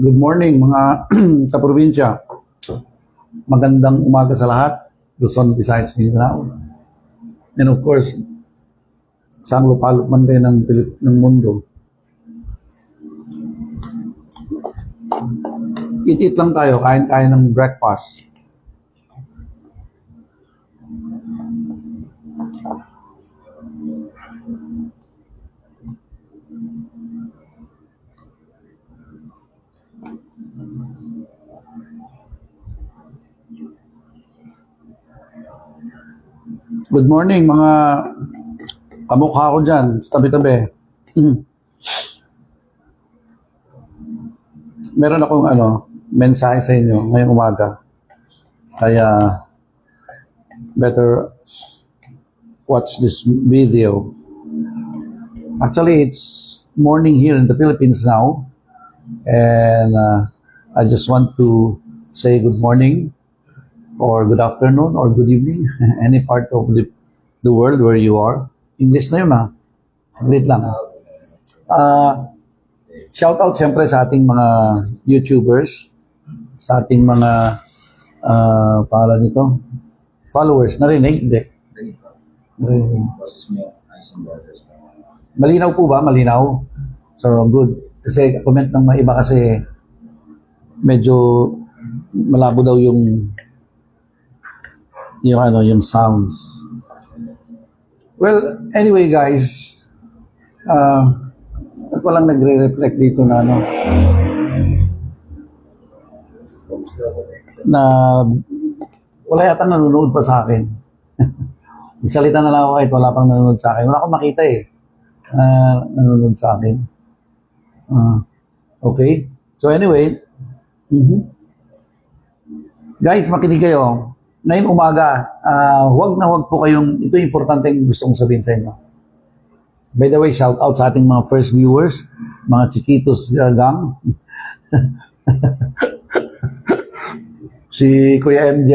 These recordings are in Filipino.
Good morning mga kaprobinsya. Magandang umaga sa lahat. Luzon, Visayas, Mindanao. And of course, sa lupalop man rin ng mundo. Eat lang tayo, kain-kain ng breakfast. Good morning mga kamukha ko dyan, sa tabi-tabi. Meron akong mensahe sa inyo ngayong umaga. Kaya better watch this video. Actually, it's morning here in the Philippines now. And I just want to say good morning or good afternoon or good evening, any part of the world where you are. English na yun Wait lang. Shout out siyempre sa ating mga YouTubers, sa ating mga pangalan nito, followers. Narinig? Hindi. Malinaw po ba? Malinaw? So, good. Kasi comment ng mga iba kasi medyo malabo daw yung sounds. Well, anyway guys, at walang nagre-reflect dito na na wala yata nanonood pa sa akin. Magsalita na lang ako kahit wala pang nanonood sa akin. Wala akong makita nanonood sa akin. Okay? So anyway, guys, makinig kayo. Ngayon umaga, huwag po kayong, ito yung importante yung gusto kong sabihin sa inyo. By the way, shout out sa ating mga first viewers, mga chiquitos gang. Si Kuya MJ,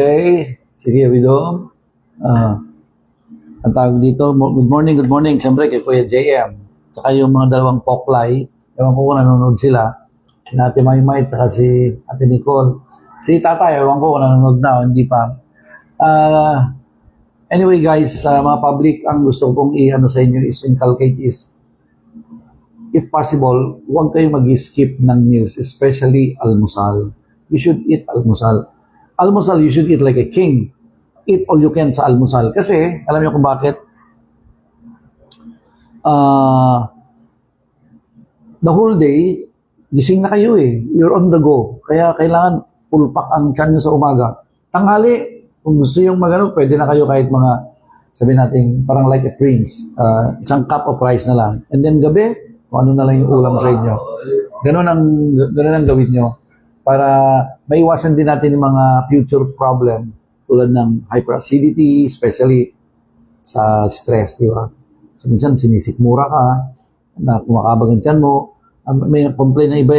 si Kuya Widom, ang tawag dito, good morning, siyempre kay Kuya JM, saka yung mga dalawang poklay, ewan ko kung nanonood sila, si Ate Maymay, saka si Ate Nicole, si Tatay, ewan ko kung nanonood na, hindi pa. Anyway guys, mga public, ang gusto kong sa inyo is inculcate is, if possible, huwag kayong mag-skip ng meals, especially almusal. You should eat almusal. Almusal, you should eat like a king. Eat all you can sa almusal. Kasi, alam niyo kung bakit? The whole day, gising na kayo You're on the go. Kaya kailangan pulpak ang tiyan niyo sa umaga. Tanghali, kung gusto yung pwede na kayo kahit mga, sabihin natin, parang like a prince. Isang cup of rice na lang. And then gabi, kung ano na lang yung ulam sa inyo. Ganun ang gawin nyo. Para maiwasan din natin yung mga future problem tulad ng hyperacidity, especially sa stress, di ba? So, minsan sinisikmura ka, na kumakabag ang tiyan mo. May complain na iba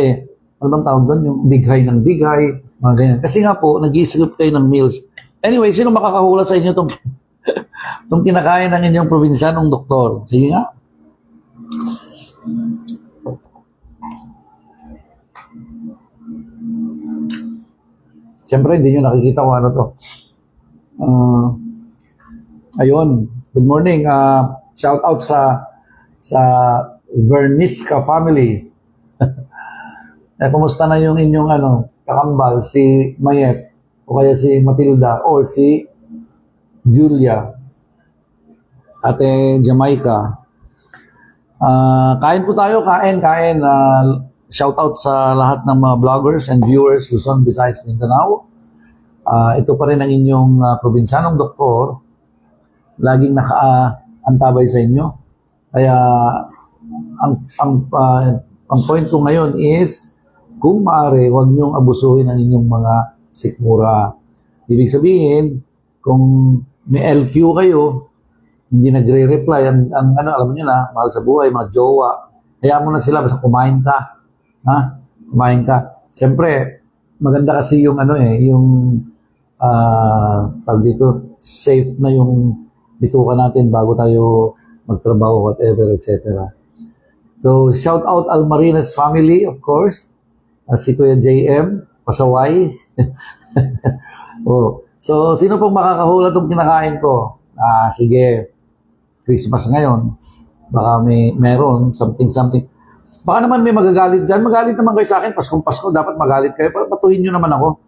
ano bang tawag doon? Yung bighay ng bighay, mga ganyan. Kasi nga po, nag-i-skip kayo ng meals. Anyway, sino makakahula sa inyo itong kinakain ng inyong probinsyanong doktor? Sige nga. Siyempre, hindi nyo nakikita kung ano to. Ayun. Good morning. Shout out sa Vernisca family. Kumusta na yung inyong kakambal, si Mayet, o kaya si Matilda, or si Julia, Ate Jamaica. Kain po tayo, kain. Shout out sa lahat ng mga vloggers and viewers, Luzon, Visayas, Mindanao. Ito pa rin ang inyong probinsyanong doktor, laging nakaantabay sa inyo. Kaya ang point ko ngayon is, kung maaari, huwag niyong abusuhin ang inyong mga sikmura. Ibig sabihin, kung may LQ kayo, hindi nagre-reply, alam niyo na, mahal sa buhay, mga jowa, kaya mo na sila, basta kumain ka. Kumain ka. Siyempre, maganda kasi yung tawag dito, safe na yung bituka natin bago tayo magtrabaho, whatever, etc. So, shout out Almarines family, of course. Si Kuya JM, pasaway. Oh. So, sino pong makakahula itong kinakain ko? Sige. Christmas ngayon. Baka meron, something. Baka naman may magagalit dyan. Magalit naman kayo sa akin. Paskong Pasko, dapat magalit kayo. Batuhin nyo naman ako.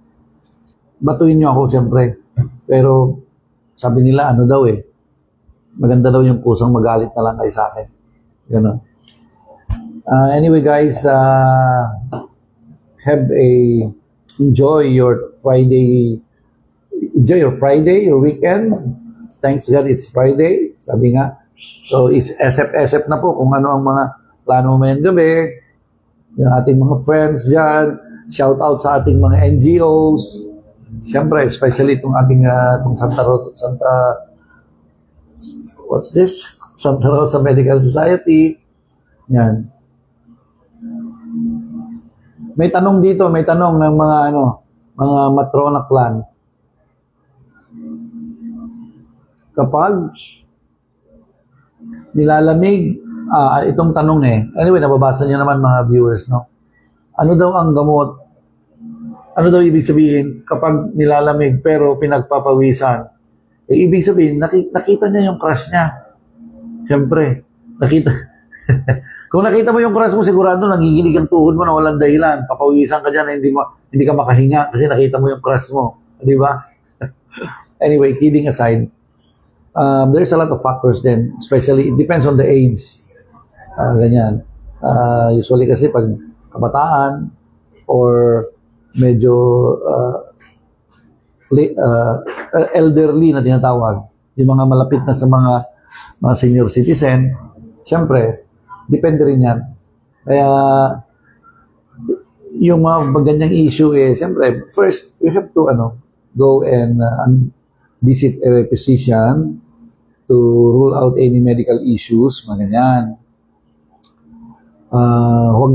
Batuhin nyo ako, siyempre. Pero, sabi nila, ano daw maganda daw yung pusang magalit na lang kayo sa akin. Ganun. Anyway, guys, enjoy your Friday, your weekend. Thanks God, it's Friday. Sabi nga. So, is SF na po kung ano ang mga plano mo mayang gabi. Yung ating mga friends dyan. Shout out sa ating mga NGOs. Siyempre, especially itong ating Santa Rosa Medical Society. Yan. May tanong ng mga matrona clan. Kapag nilalamig, itong tanong Anyway, nababasa niyo naman mga viewers, no? Ano daw ang gamot? Ano daw ibig sabihin kapag nilalamig pero pinagpapawisan? Ibig sabihin, nakita niya yung crush niya. Siyempre, nakita. Kung nakita mo yung crush mo, sigurado nangiginig ang tuhod mo na walang dahilan. Papawisan ka dyan na hindi ka makahinga kasi nakita mo yung crush mo. Di ba? Anyway, kidding aside, there's a lot of factors then, especially it depends on the age. Ganyan. Usually kasi pag kabataan or medyo elderly na tinatawag, yung mga malapit na sa mga senior citizen, siyempre, depende rin yan. Kaya, yung mga ganyang issue siyempre, first, you have to go and visit a physician to rule out any medical issues, mga ganyan. Huwag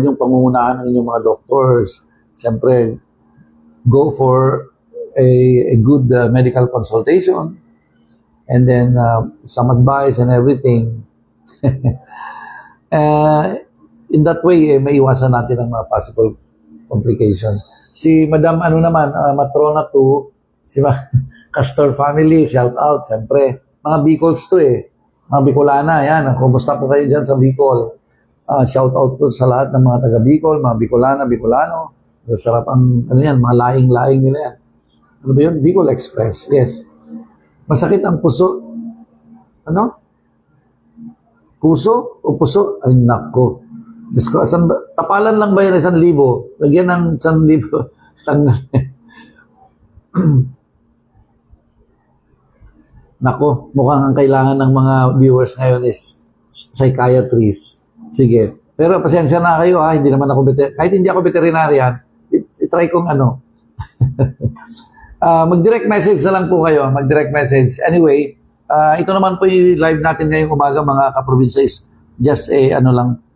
yung pangungunahan ng inyong mga doctors. Siyempre, go for a good medical consultation and then some advice and everything. In that way, may iwasan natin ang mga possible complications. Si Madam Matrona 2, si Castor family, shout out, siyempre. Mga Bicols to mga Bicolana, yan. Kumusta po kayo dyan sa Bicol? Shout out po sa lahat ng mga taga Bicol, mga Bicolana, Bicolano. Sarap ang, mga laing-laing nila yan. Ano ba yun? Bicol Express, yes. Masakit ang puso. Puso o puso? Ay, nako. Diyos ko, tapalan lang ba yun 1,000? Lagyan ng 1,000. Nako, mukhang ang kailangan ng mga viewers ngayon is psychiatrist. Sige. Pero pasensya na kayo hindi naman ako kahit hindi ako veterinarian, itry kong mag-direct message na lang po kayo, mag-direct message. Anyway, ito naman po yung live natin ngayong umaga mga kaprobinsya is just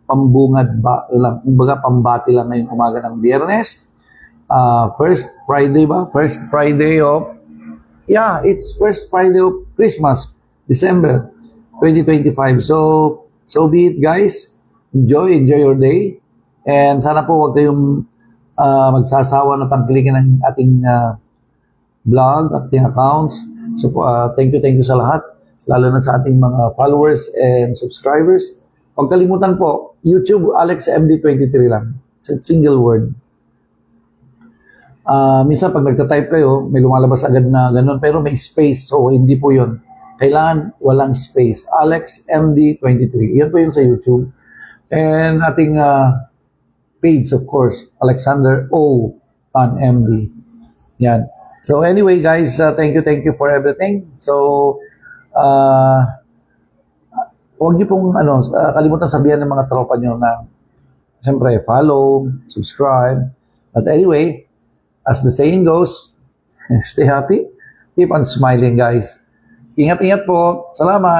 pambungad ba lang, kumbaga pambati lang ngayong umaga ng Biyernes. First Friday of Christmas, December 2025. So be it, guys. Enjoy your day. And sana po wag kayong magsasawa na tangkilikin ng ating vlog, ating accounts. So thank you sa lahat, lalo na sa ating mga followers and subscribers. Huwag kalimutan po, YouTube AlexMD23 lang. Single word. Minsan pag nagta-type kayo, may lumalabas agad na ganun, pero may space. So hindi po yun. Kailangan walang space. AlexMD23. Yan po yun sa YouTube. And ating page, of course, Alexander O. Tan MD. Yan. So anyway, guys, thank you for everything. So, huwag niyo pong kalimutan sabihan ng mga tropa niyo na siyempre follow, subscribe. But anyway, as the saying goes, stay happy, keep on smiling, guys. Ingat-ingat po. Salamat.